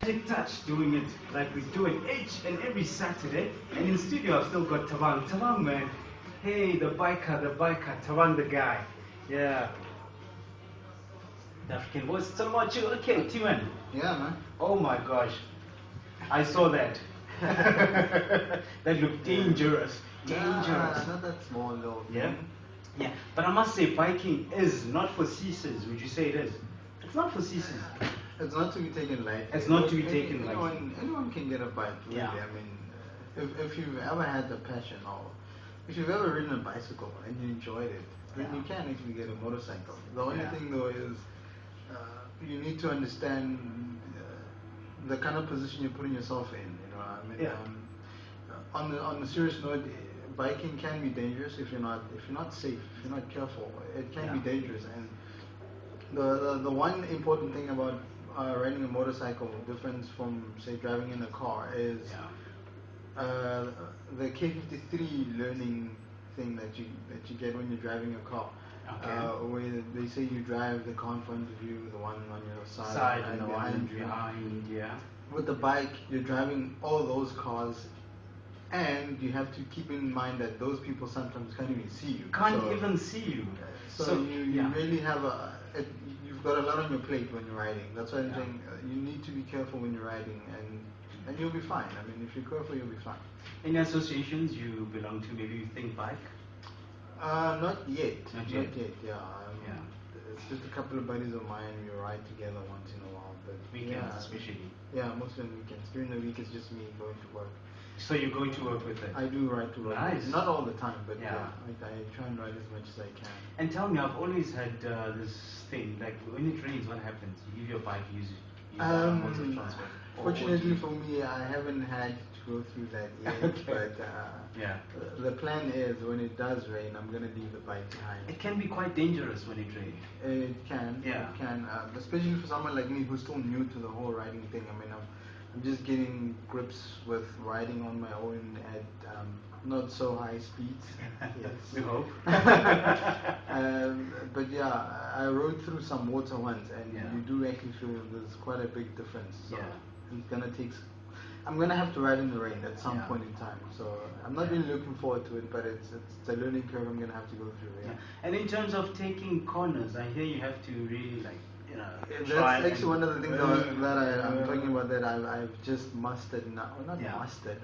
Touch doing it like we do it each and every Saturday. And in studio, I've still got Tavang. Tavang, man. Hey, the biker, Tavang the guy. Yeah. The African voice. It's about you. Okay, T-Man. Yeah, man. Oh my gosh. I saw that. That looked dangerous. Dangerous. Not that small though. Yeah? Yeah. But I must say, biking is not for ceases. Would you say it is? It's not for ceases. It's not to be taken lightly. It's not to be taken lightly. Anyone can get a bike, really. Yeah. I mean, if you've ever had the passion, or if you've ever ridden a bicycle and you enjoyed it, then you can actually get a motorcycle. The only thing though is you need to understand the kind of position you're putting yourself in. You know, I mean, on the serious note, biking can be dangerous if you're not safe, if you're not careful. It can be dangerous, and the one important thing about riding a motorcycle, difference from say driving in a car, is the K53 learning thing that you get when you're driving a car. Where they say you drive the car in front of you, the one on your side and the one behind. Yeah. With the bike, you're driving all those cars, and you have to keep in mind that those people sometimes can't even see you. Can't even see you. So you really have you've got a lot on your plate when you're riding. That's why I'm saying you need to be careful when you're riding, and you'll be fine. I mean, if you're careful, you'll be fine. Any associations you belong to? Maybe you think bike? Not yet. Not yet. Yeah. It's just a couple of buddies of mine. We ride together once in a while, but weekends especially. Yeah, mostly on weekends. During the week, it's just me going to work. So you're going to work with it? I do ride to work. Nice. Not all the time, but I try and ride as much as I can. And tell me, I've always had this thing, like when it rains, what happens? You leave your bike, use modes of transport. Fortunately for me, I haven't had to go through that yet. But the plan is when it does rain, I'm going to leave the bike behind. It can be quite dangerous when it rains. It can. Yeah. It can. Especially for someone like me who's still new to the whole riding thing. I mean, I'm just getting grips with riding on my own at not so high speeds. Yes. We hope. But yeah, I rode through some water once, and you do actually feel there's quite a big difference. So it's gonna take. I'm gonna have to ride in the rain at some point in time. So I'm not really looking forward to it, but it's a learning curve I'm gonna have to go through. Yeah. And in terms of taking corners, I hear you have to really that's actually one of the things that I'm talking about that I've just mastered now. Not mastered,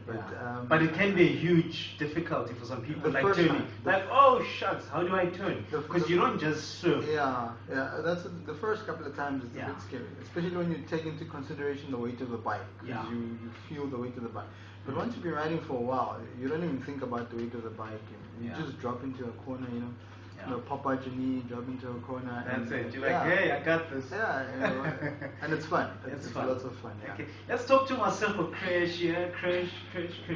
but it can be a huge difficulty for some people, like turning. Like, oh shucks, how do I turn? Because you don't just surf. Yeah. That's the first couple of times it's a bit scary, especially when you take into consideration the weight of the bike, because you feel the weight of the bike. But once you've been riding for a while, you don't even think about the weight of the bike. You just drop into a corner, pop out your knee, drop into a corner. That's it. You're like, hey, I got this. Yeah, and it's fun. It's fun. Lots of fun. Yeah. Okay, let's talk to myself for Krish. Yeah, Krish,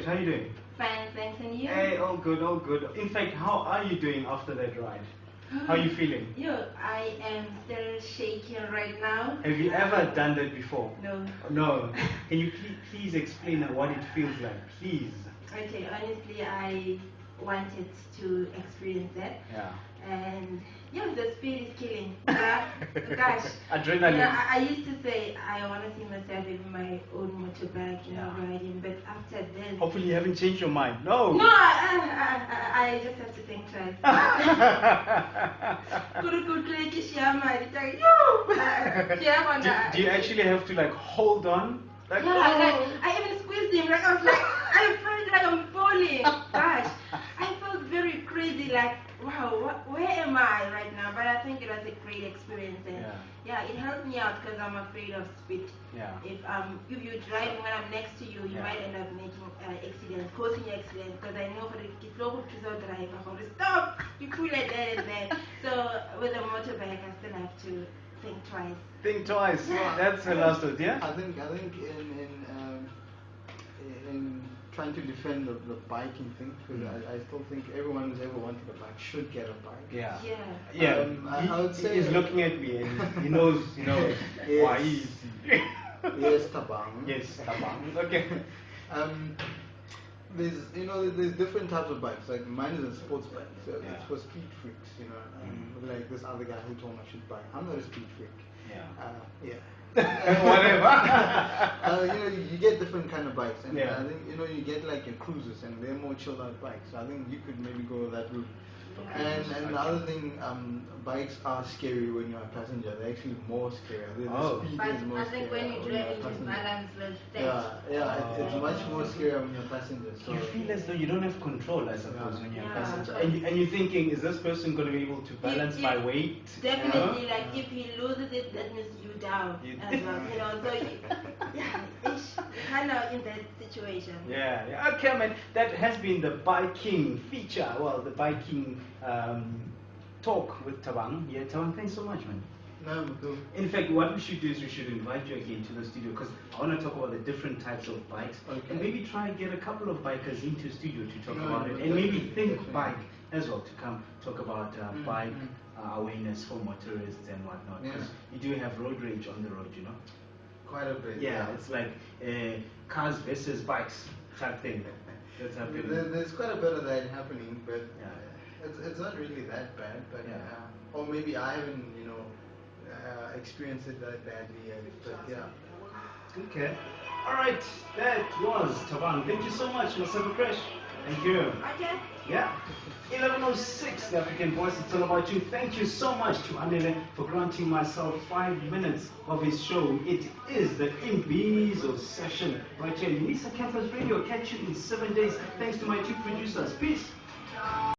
how you doing? Fine, thanks, and you? Hey, all good, all good. In fact, how are you doing after that ride? How are you feeling? I am still shaking right now. Have you ever done that before? No. No. Can you please explain what it feels like, please? Okay, honestly, I wanted to experience that. Yeah. And the speed is killing. Yeah, gosh. Adrenaline. I used to say I want to see myself in my own motorbike, riding, but after this. Hopefully you haven't changed your mind. No. No, I just have to think twice. Do you actually have to hold on? I even squeezed him. I was like, I felt like I'm falling. Gosh, I felt very crazy. Wow, where am I right now? But I think it was a great experience, and it helped me out because I'm afraid of speed. Yeah. If you're driving when I'm next to you, you might end up making accidents, causing accidents. Because I know for the local drive, I'm going to stop. You pull it there and there. So with a motorbike, I still have to think twice. Think twice. That's the last word. Yeah. I think in trying to defend the biking thing, because I still think everyone who's ever wanted a bike should get a bike. Yeah. Yeah. I would say he's looking at me and he knows, why he's. Yes, Tabang. Yes, Tabang. Okay. There's different types of bikes. Like mine is a sports bike, so it's for speed freaks. Like this other guy who told me I should buy. I'm not a speed freak. Yeah. Yeah. Whatever. Other bikes, and Yeah. I think you get like your cruisers, and they're more chilled out bikes. So I think you could maybe go that route. And the other thing, bikes are scary when you're a passenger. They're actually more scary. The Oh. speed But is more I think scary when you you're a drive into passenger. balance with It's much more scary when you're a passenger. So You feel as though you don't have control, I suppose, when you're a Yeah. passenger. And you're thinking, is this person going to be able to balance my weight? Definitely, You know? like if he loses it, that means you down You- as well. So kind of in that situation. Yeah. Okay, man. That has been the biking feature. Well, the biking talk with Thabang. Yeah, Thabang, thanks so much, man. no, cool. In fact, what we should do is we should invite you again to the studio because I want to talk about the different types of bikes Okay. and maybe try and get a couple of bikers into studio to talk No, about it no, and maybe definitely, think definitely. bike as well to come talk about bike mm. awareness for motorists and whatnot because you do have road rage on the road, you know. Quite a bit. Yeah, it's like cars versus bikes type thing that's happening. There's quite a bit of that happening, but Yeah. it's not really that bad. But Yeah. or maybe I haven't experienced it that badly yet. But yeah. Okay. All right. That was Thabang. Thank you so much, Masaba Crash. Thank you. Okay. Yeah. 11:06, the African Voice. It's all about you. Thank you so much to Anele for granting myself 5 minutes of his show. It is the Imbizo session right here. Unisa Campus Radio. Catch you in 7 days. Thanks to my two producers. Peace.